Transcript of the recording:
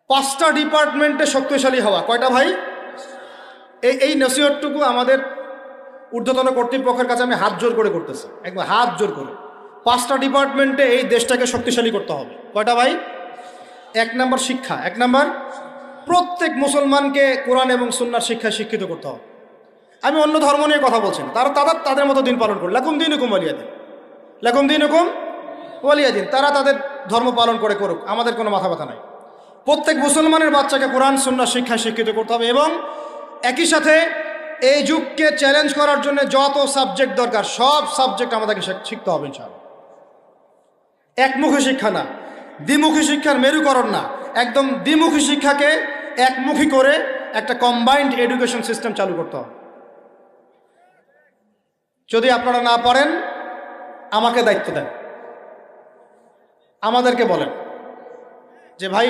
5টা ডিপার্টমেন্টে শক্তিশালী হওয়া। কয়টা ভাই? এই নসিহতটুকু আমাদের ঊর্ধ্বতন কর্তৃপক্ষের কাছে আমি হাত জোর করে করতেছি, একবার হাত জোর করে। 5টা ডিপার্টমেন্টে এই দেশটাকে শক্তিশালী করতে হবে। কয়টা ভাই? 1 নম্বর শিক্ষা। 1 নম্বর, প্রত্যেক মুসলমানকে কোরআন এবং সুন্নাহর শিক্ষায় শিক্ষিত করতে হবে। আমি অন্য ধর্ম নিয়ে কথা বলছি না, তারা তাদের মতো দিন পালন করে, লাকুম দীনুকুম ওয়ালিয়া দিন, লাকুম দীনুকুম ওয়ালিয়া দিন, তারা তাদের ধর্ম পালন করে করুক, আমাদের কোনো মাথা ব্যথা নাই। প্রত্যেক মুসলমানের বাচ্চাকে কোরআন সুন্নাহর শিক্ষায় শিক্ষিত করতে হবে এবং একই সাথে এই যুগকে চ্যালেঞ্জ করার জন্য যত সাবজেক্ট দরকার সব সাবজেক্ট আমাদেরকে শিখতে হবে ইনশাআল্লাহ। একমুখী শিক্ষা না, দ্বিমুখী শিক্ষার মেরুকরণ না, একদম দ্বিমুখী শিক্ষাকে একমুখী করে একটা কম্বাইন্ড এডুকেশন সিস্টেম চালু করতে হবে। যদি আপনারা না পারেন আমাকে দায়িত্ব দেন, আমাদেরকে বলেন যে ভাই